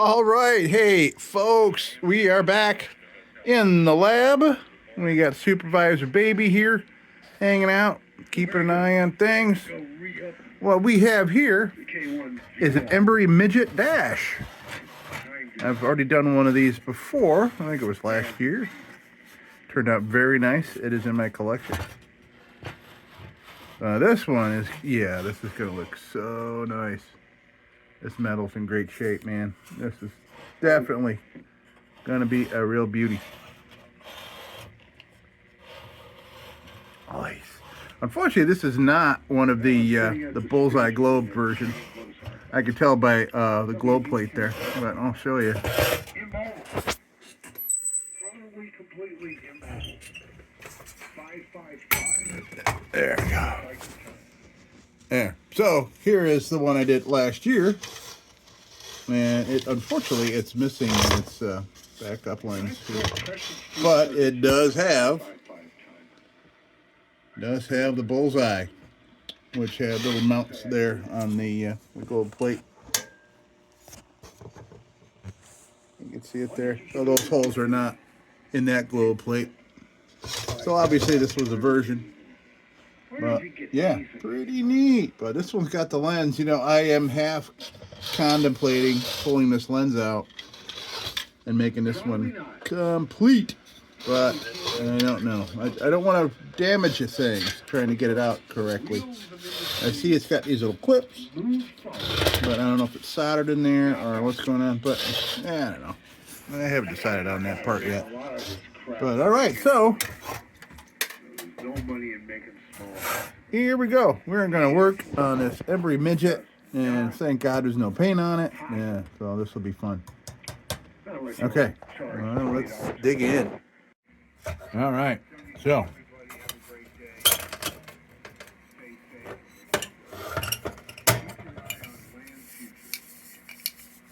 All right, hey folks, we are back in the lab. We got Supervisor Baby here hanging out, keeping an eye on things. What we have here is an Embury Midget Dash. I've already done one of these before. I think it was last year. Turned out very nice. It is in my collection. This one is, yeah, this is going to look so nice. This metal's in great shape, man. This is definitely going to be a real beauty. Nice. Unfortunately, this is not one of the bullseye globe version. I could tell by the globe plate there, but I'll show you. There we go. There. So here is the one I did last year, and unfortunately it's missing its backup lens here, but it does have the bullseye, which had little mounts there on the gold plate. You can see it there. So those holes are not in that globe plate. So obviously this was a version. But yeah, pretty neat. But this one's got the lens. You know, I am half contemplating pulling this lens out and making this one complete. But I don't know. I don't want to damage the thing trying to get it out correctly. I see it's got these little clips, but I don't know if it's soldered in there or what's going on. But I don't know. I haven't decided on that part yet. But all right, so here we go. We're going to work on this Embury Midget, and thank God there's no paint on it. Yeah, so this will be fun. Okay, well, let's dig in. All right, so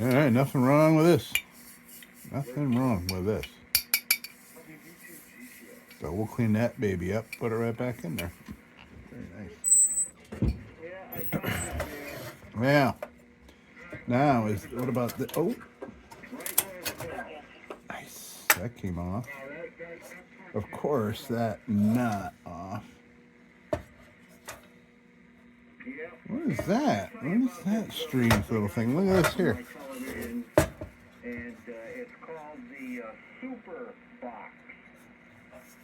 all right, nothing wrong with this. Nothing wrong with this. So we'll clean that baby up, put it right back in there. Very nice. Well, now what about the, oh, nice, that came off. Of course, that not off. What is that? What is that strange little thing? Look at this here. And it's called the Super Box.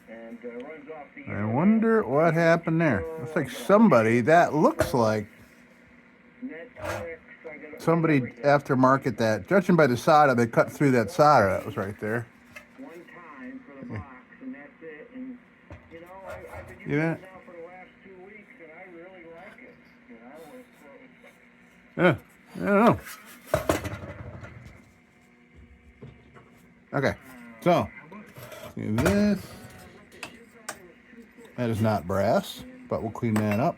And runs off the I wonder what happened there. Looks like somebody, that looks like somebody aftermarket that. Judging by the solder, they cut through that solder that was right there. One time for the box, and that's it. And you know, I've been using Yeah. it now for the last 2 weeks, and I really like it. You Yeah, know, I don't know. Okay, so see this. That is not brass, but we'll clean that up.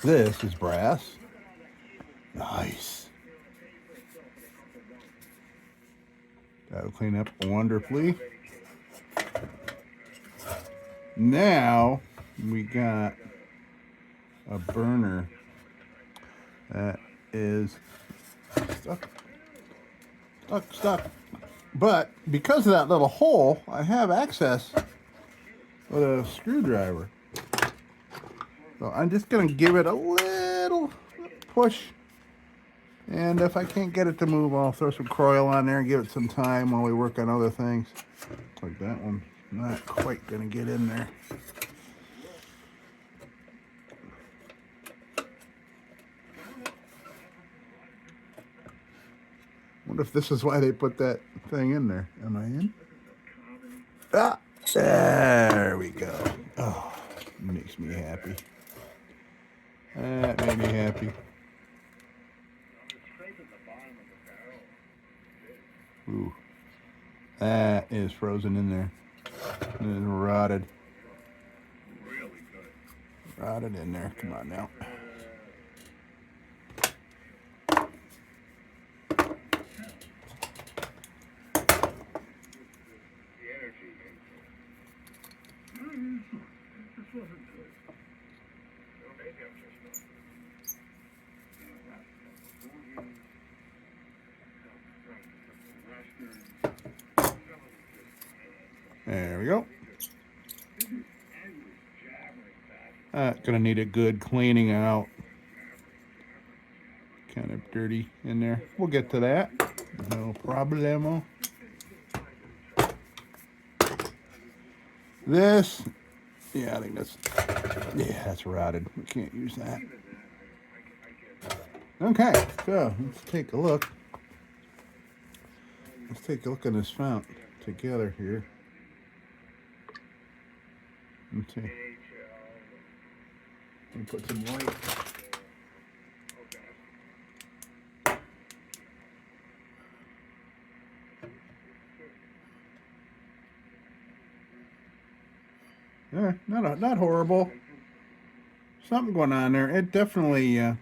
This is brass. Nice. That'll clean up wonderfully. Now we got a burner that is stuck. But because of that little hole, I have access with a screwdriver. So I'm just going to give it a little push. And if I can't get it to move, I'll throw some Croil on there and give it some time while we work on other things. Like that one, not quite going to get in there. Wonder if this is why they put that thing in there. Am I in? Ah, there we go. Oh, makes me happy. That made me happy. Ooh, that is frozen in there. It is rotted. Rotted in there. Come on now. There we go. Gonna need a good cleaning out. Kind of dirty in there. We'll get to that. No problemo. This, yeah, I think that's rotted. We can't use that. Okay, so let's take a look. Let's take a look at this fount together here. Let's see. Let me put some white. Yeah, not horrible. Something going on there. It definitely it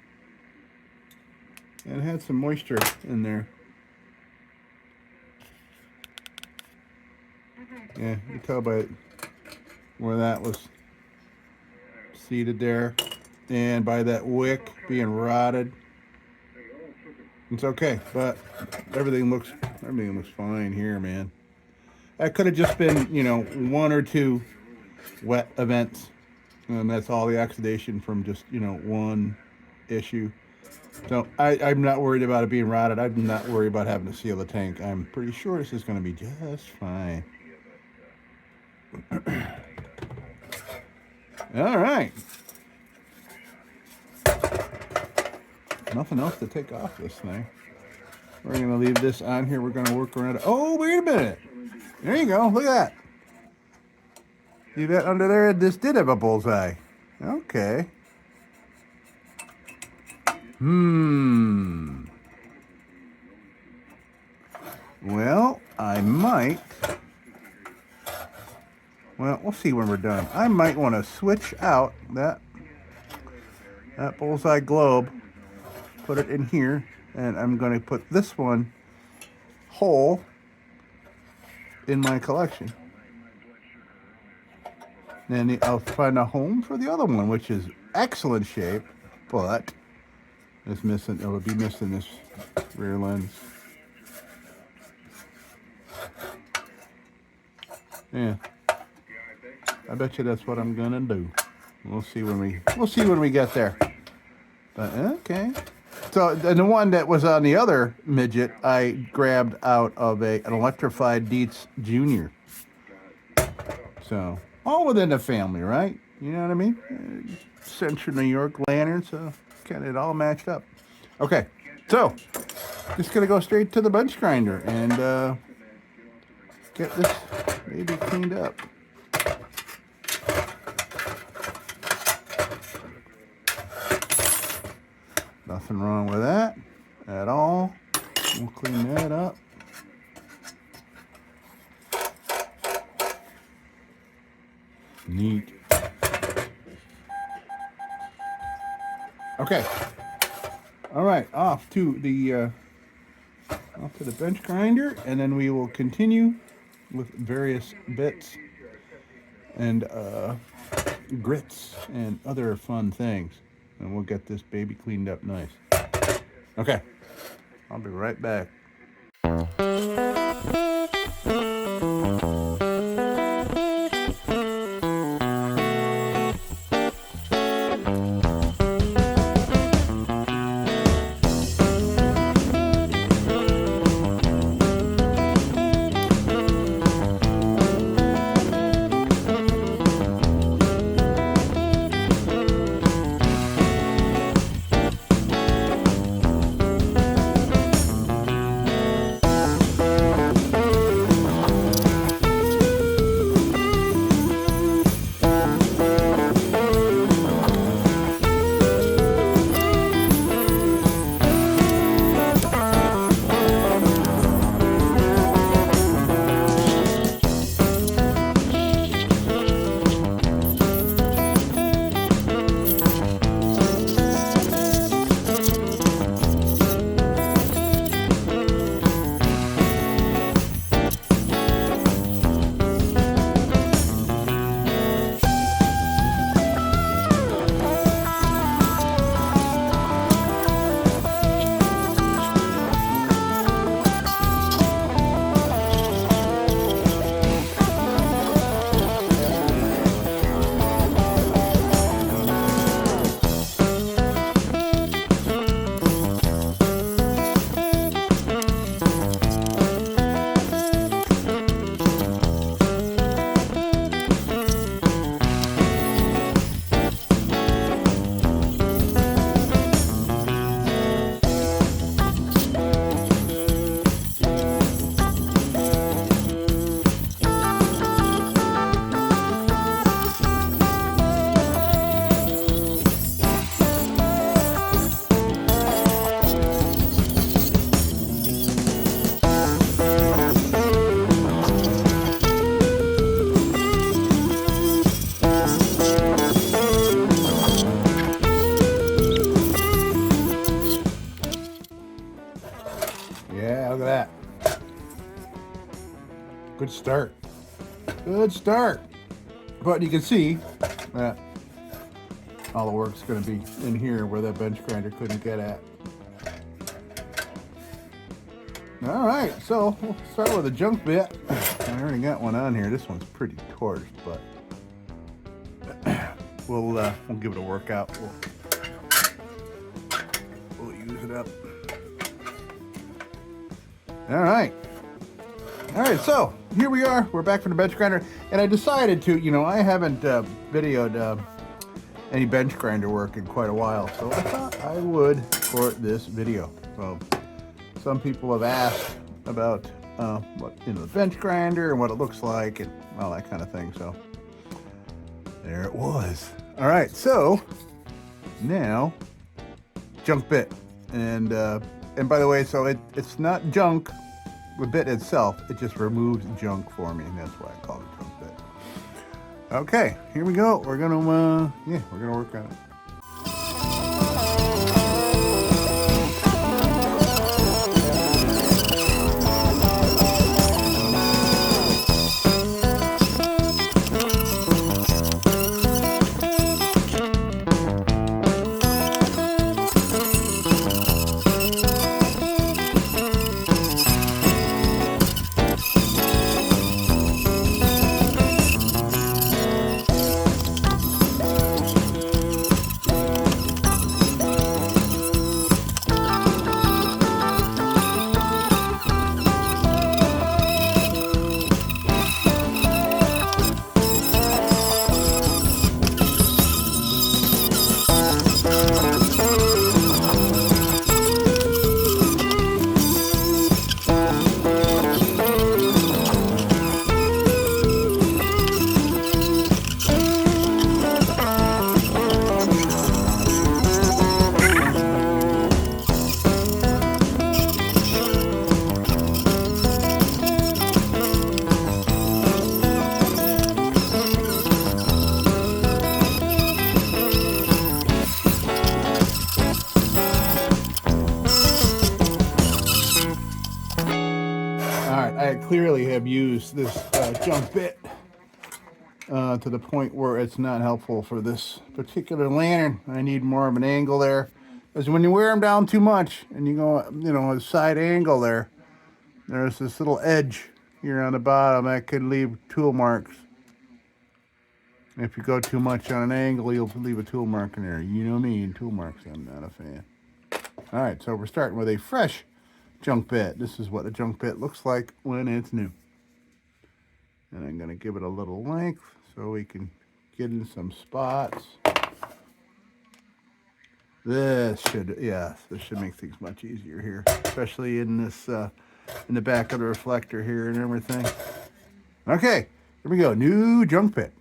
had some moisture in there. Yeah, you can tell by where that was seated there, and by that wick being rotted. It's okay, but everything looks fine here, man. That could have just been, you know, one or two wet events, and that's all the oxidation from just, you know, one issue. So I'm not worried about it being rotted. I'm not worried about having to seal the tank. I'm pretty sure this is going to be just fine. All right. Nothing else to take off this thing. We're going to leave this on here. We're going to work around it. Oh, wait a minute. There you go. Look at that. See that under there? This did have a bullseye. Okay. Well, I might. Well, we'll see when we're done. I might want to switch out that bullseye globe, put it in here, and I'm going to put this one whole in my collection. Then I'll find a home for the other one, which is excellent shape, but it's missing. It would be missing this rear lens. Yeah, I bet you that's what I'm gonna do. We'll see when we get there. But okay. So the one that was on the other Midget, I grabbed out of an electrified Dietz Junior. So all within the family, right? You know what I mean? Central New York lantern, so kind of it all matched up. Okay, so just gonna go straight to the bench grinder and get this baby cleaned up. Nothing wrong with that at all. We'll clean that up. Neat. Okay. All right, off to the bench grinder, and then we will continue with various bits and grits and other fun things, and we'll get this baby cleaned up nice. Okay, I'll be right back. at that. Good start. Good start. But you can see that all the work's going to be in here where that bench grinder couldn't get at. All right, so we'll start with a junk bit. I already got one on here. This one's pretty torched, but we'll give it a workout. We'll use it up. All right, so here we are. We're back from the bench grinder, and I decided to, I haven't videoed any bench grinder work in quite a while, so I thought I would for this video. So some people have asked about what the bench grinder and what it looks like and all that kind of thing. So there it was. All right, so now junk bit, and by the way, so it's not junk. The bit itself, it just removes junk for me, and that's why I call it junk bit. Okay, here we go. We're gonna work on it. I clearly have used this junk bit to the point where it's not helpful for this particular lantern. I need more of an angle there, because when you wear them down too much and you go, a side angle there's this little edge here on the bottom that could leave tool marks. If you go too much on an angle, you'll leave a tool mark in there. You know me and tool marks, I'm not a fan. All right, so we're starting with a fresh junk bit. This is what a junk bit looks like when it's new. And I'm going to give it a little length so we can get in some spots. This should make things much easier here, especially in this in the back of the reflector here and everything. Okay, here we go. New junk bit.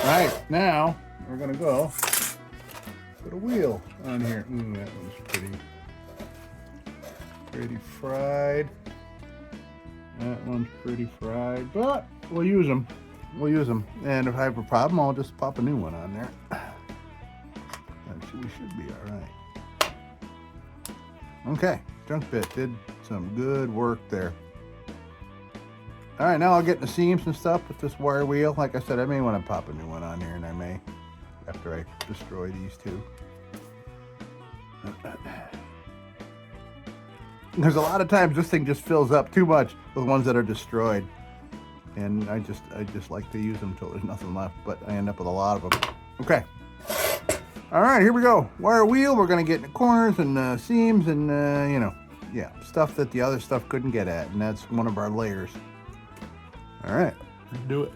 Alright, now we're going to go put a wheel on here. Ooh, that one's pretty fried. That one's pretty fried, but we'll use them. And if I have a problem, I'll just pop a new one on there. We should be alright. Okay, junk bit did some good work there. All right, now I'll get in the seams and stuff with this wire wheel. Like I said, I may want to pop a new one on here, and I may after I destroy these two. Because a lot of times this thing just fills up too much with ones that are destroyed. and I just like to use them until there's nothing left, but I end up with a lot of them. Okay. All right, here we go. Wire wheel. We're gonna get in the corners and seams and you know, yeah, stuff that the other stuff couldn't get at, and that's one of our layers. All right, let's do it.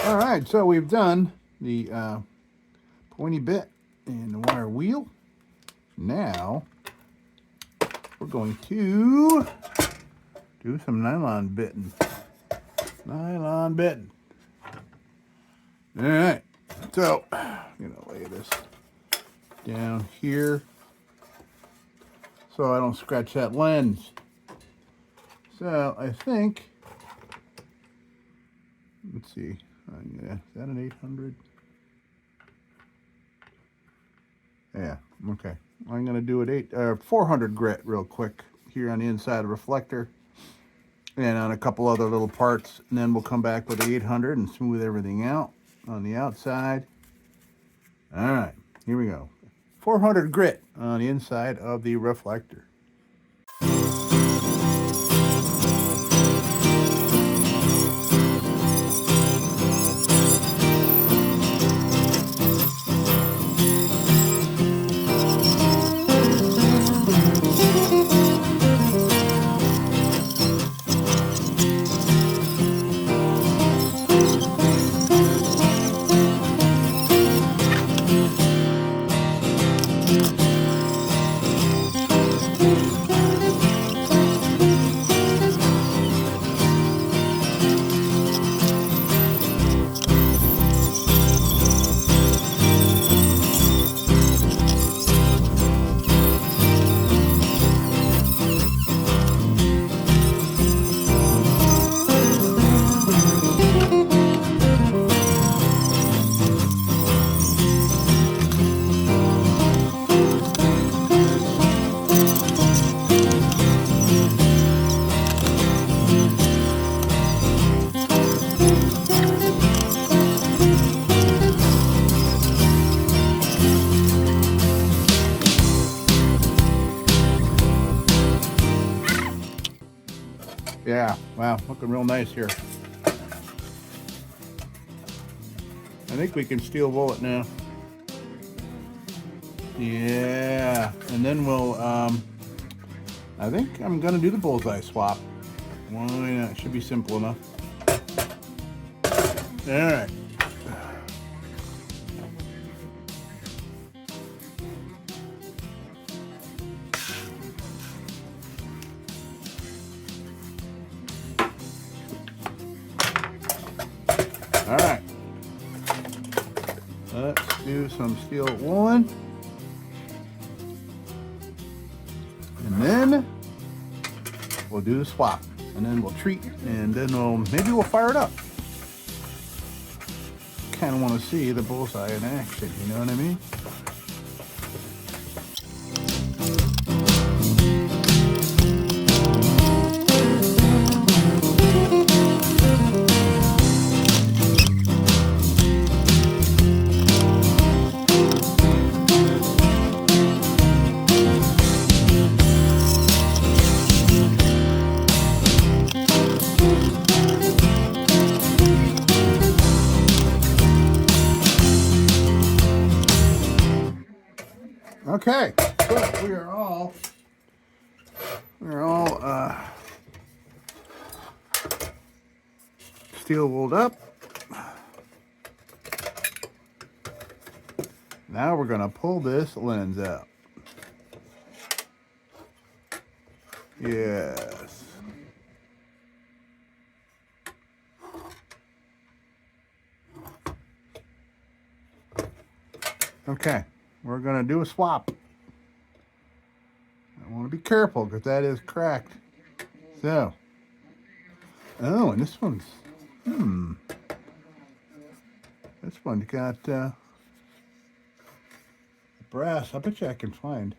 All right, so we've done the pointy bit and the wire wheel. Now we're going to do some nylon bitting. Nylon bitting. All right, so I'm gonna lay this down here so I don't scratch that lens. So I think, let's see, is that an 800? Yeah, okay. I'm gonna do it 400 grit real quick here on the inside of the reflector and on a couple other little parts, and then we'll come back with 800 and smooth everything out on the outside. All right, here we go. 400 grit on the inside of the reflector. Yeah, wow, looking real nice here. I think we can steel wool it now. Yeah, and then we'll, I think I'm gonna do the bullseye swap. Why not? It should be simple enough. All right. All right. Let's do some steel woolen. And then we'll do the swap. And then we'll treat, and then maybe we'll fire it up. Kind of want to see the bullseye in action, you know what I mean? Okay, so we are all steel wooled up. Now we're gonna pull this lens out. Yes. Okay, we're gonna do a swap. I want to be careful because that is cracked. So, oh, and this one's, this one's got brass. I bet you I can find.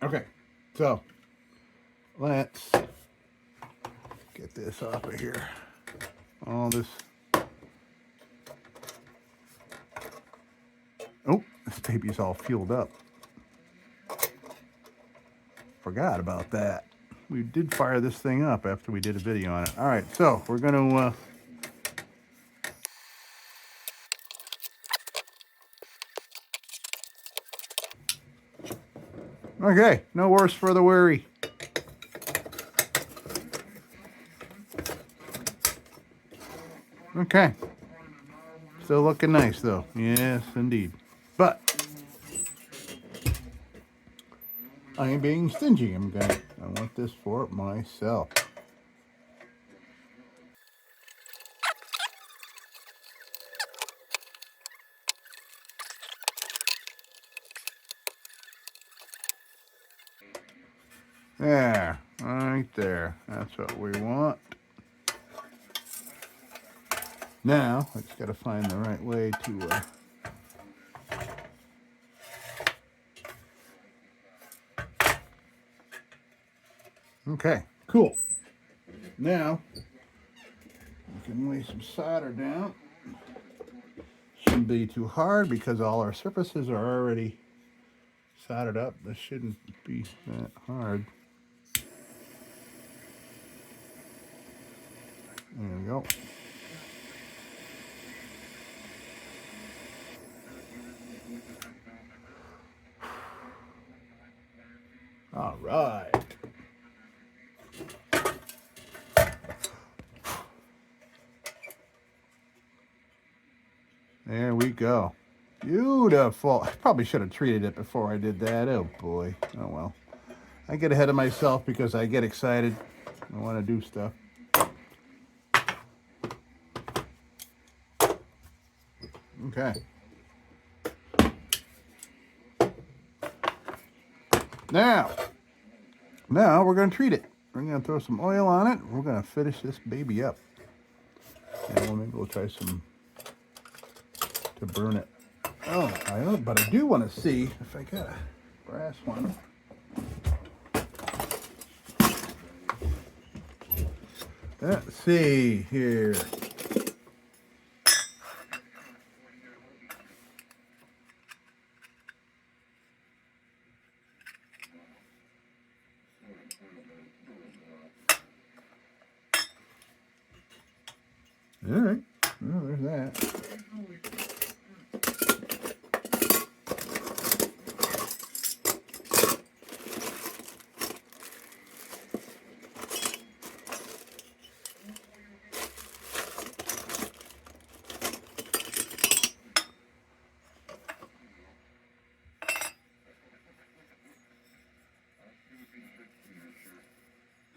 Okay, so let's get this off of here. All this. Oh, this baby's all fueled up. Forgot about that. We did fire this thing up after we did a video on it. All right, so we're gonna okay, no worse for the weary. Okay, still looking nice though. Yes, indeed. But I am being stingy. I want this for myself. There, right there. That's what we want. Now, I just got to find the right way to okay, cool. Now, we can lay some solder down. Shouldn't be too hard because all our surfaces are already soldered up. This shouldn't be that hard. There we go. All right. There we go. Beautiful. I probably should have treated it before I did that. Oh boy. Oh well. I get ahead of myself because I get excited. I want to do stuff. Okay. Now we're going to treat it. We're going to throw some oil on it. We're going to finish this baby up. And maybe we'll try some to burn it. Oh, I don't, but I do want to see if I got a brass one. Let's see here. All right. Well, there's that.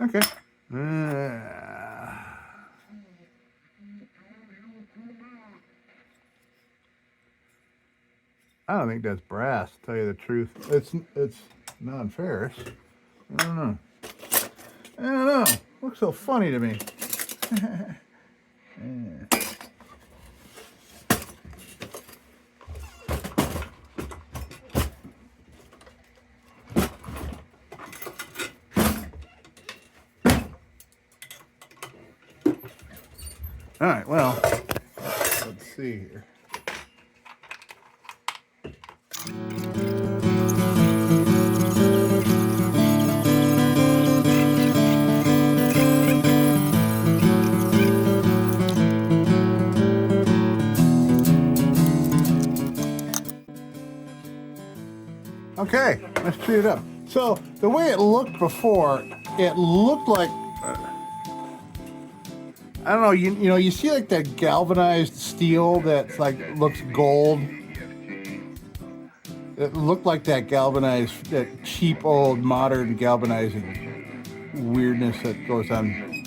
Okay. I don't think that's brass, to tell you the truth. It's non-ferrous. I don't know. I don't know. Looks so funny to me. Yeah. All right, well, let's see here. Okay, let's treat it up. So the way it looked before, it looked like I don't know. You know, you see like that galvanized steel that's like looks gold. It looked like that galvanized, that cheap old modern galvanizing weirdness that goes on.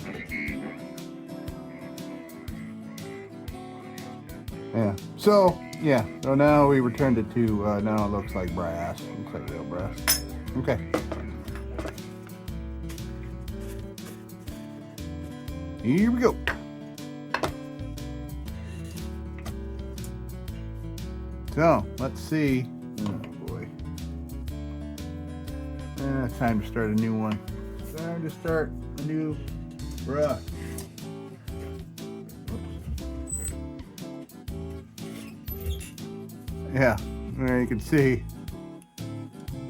Yeah. So yeah. So now we returned it to. Now it looks like brass. Looks like real brass. Okay. Here we go. So let's see. Oh boy. It's time to start a new one. Time to start a new brush. Yeah, there you can see.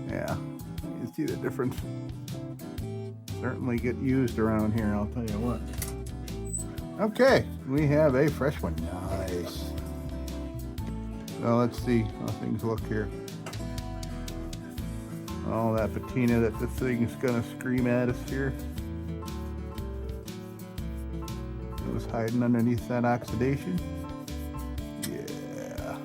Yeah, you see the difference. Certainly get used around here, I'll tell you what. Okay, we have a fresh one. Nice. So let's see how things look here. All that patina that this thing's gonna scream at us here. It was hiding underneath that oxidation. Yeah.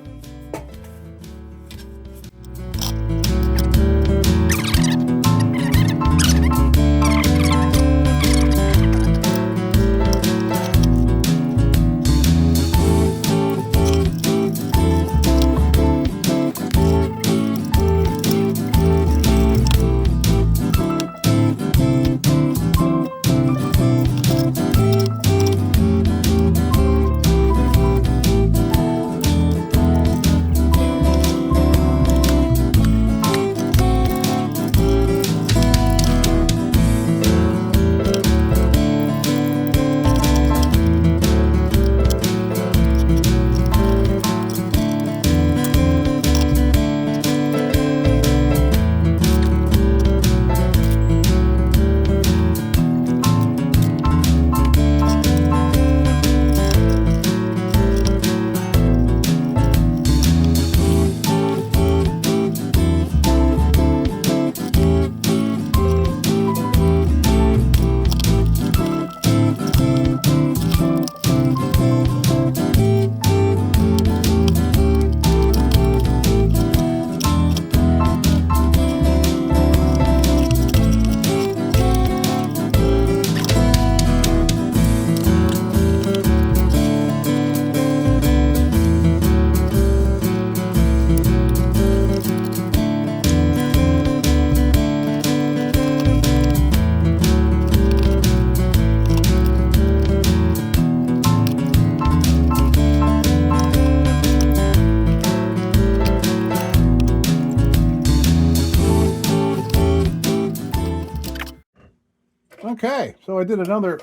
Okay, so I did another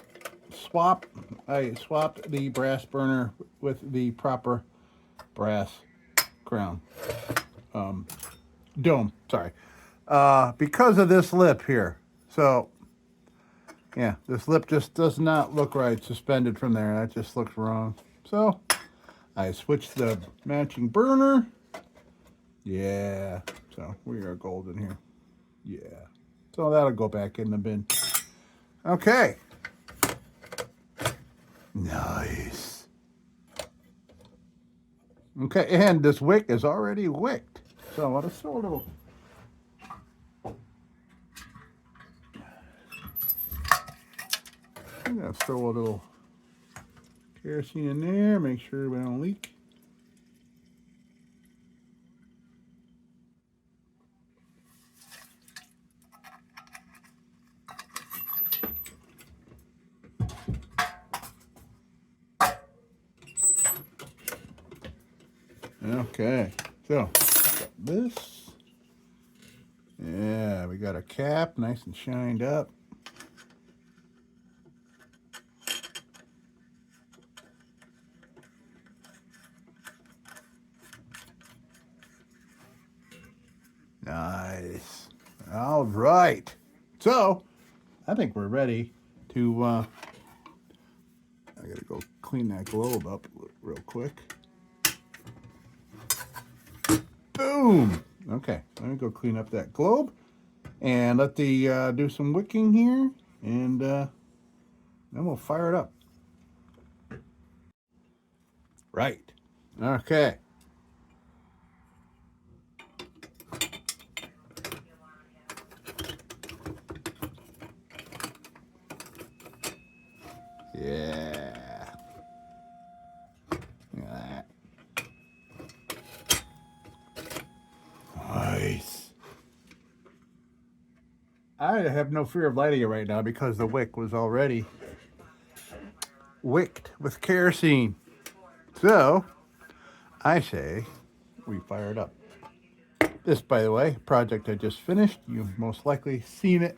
swap. I swapped the brass burner with the proper brass crown. Dome, sorry. Because of this lip here. So, yeah, this lip just does not look right suspended from there. That just looks wrong. So, I switched the matching burner. Yeah, so we are golden here. Yeah. So that'll go back in the bin. Okay. Nice. Okay, and this wick is already wicked. So let's throw a little. I'm gonna throw a little kerosene in there, make sure we don't leak. Okay, so got this. Yeah, we got a cap nice and shined up. Nice. All right. So, I think we're ready to, I gotta go clean that globe up real quick. Boom. Okay, let me go clean up that globe and let the do some wicking here, and then we'll fire it up. Right. Okay. Yeah. Look at that. Nice. I have no fear of lighting it right now because the wick was already wicked with kerosene. So, I say we fire it up. This, by the way, project I just finished. You've most likely seen it,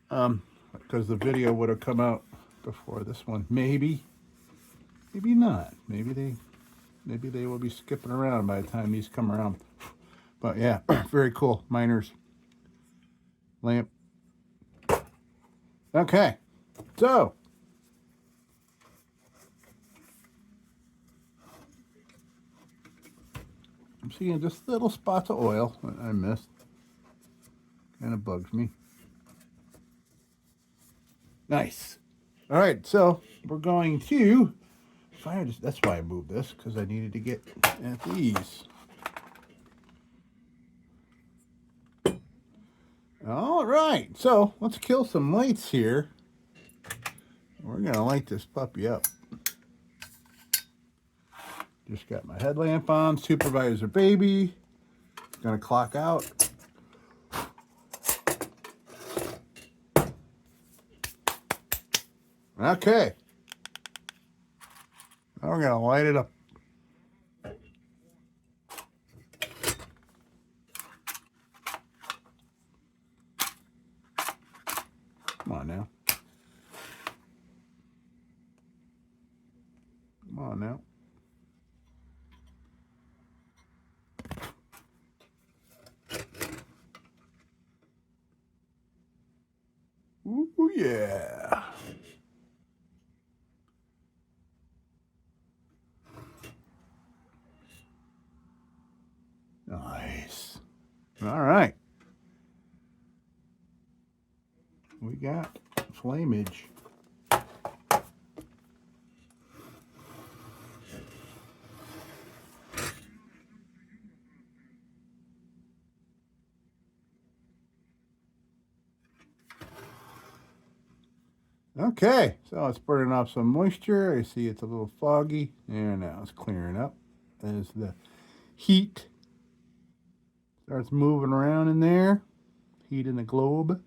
because the video would have come out before this one. Maybe, maybe not. Maybe they will be skipping around by the time these come around. But yeah, very cool. Miner's lamp. Okay, so I'm seeing just little spots of oil that I missed. Kind of bugs me. Nice. All right, so we're going to fire this. That's why I moved this, because I needed to get at these. All right, so let's kill some lights here. We're gonna light this puppy up. Just got my headlamp on, supervisor baby. Gonna clock out. Okay. Now we're gonna light it up. Come on now. Come on now. Ooh, yeah. Nice. All right. We got flamage. Okay, so it's burning off some moisture. I see it's a little foggy. And now it's clearing up as the heat starts moving around in there. Heat in the globe.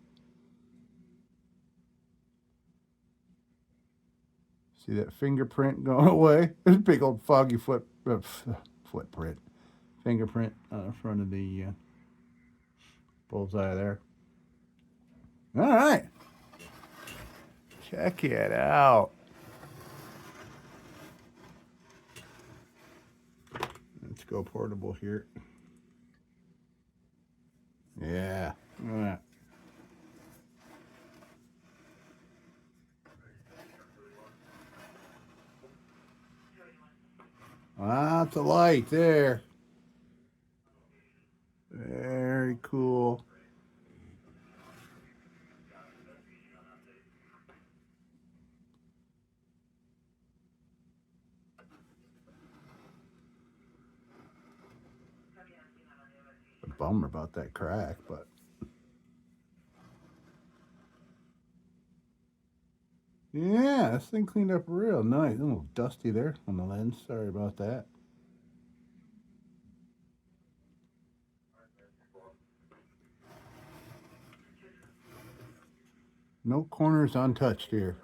See that fingerprint going away? There's a big old foggy footprint. Fingerprint on the front of the bullseye there. All right. Check it out. Let's go portable here. Yeah. Look at that. Lots of light there. Very cool. A bummer about that crack, but yeah, this thing cleaned up real nice. A little dusty there on the lens. Sorry about that. No corners untouched here.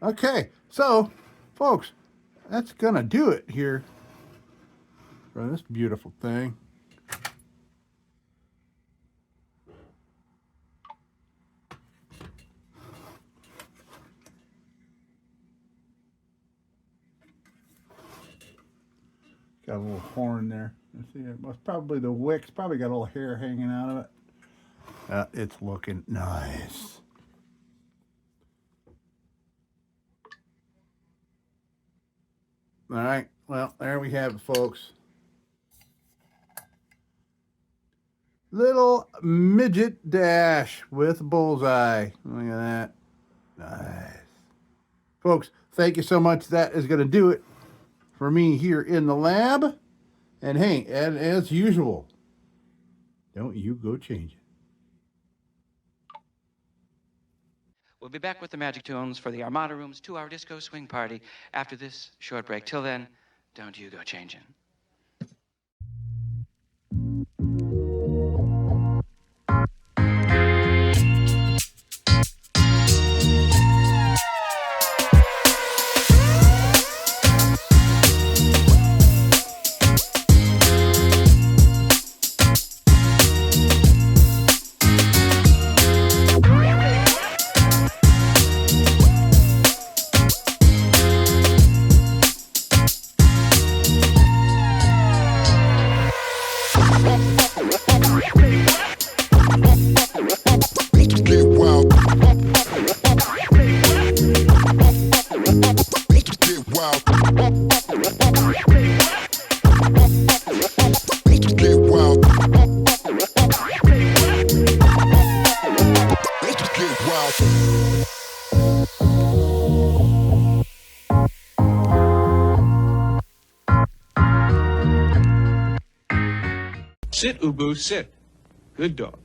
Okay, so, folks, that's gonna do it here for this beautiful thing. Got a little horn there. You see, it was probably the wick's probably got a little hair hanging out of it. It's looking nice. All right, well, there we have it, folks. Little midget dash with bullseye. Look at that. Nice. Folks, thank you so much. That is going to do it for me here in the lab. And hey, and as usual, don't you go change it. We'll be back with the Magic Tunes for the Armada Room's 2-hour disco swing party after this short break. Till then, don't you go changing. Sit, Ubu, sit. Good dog.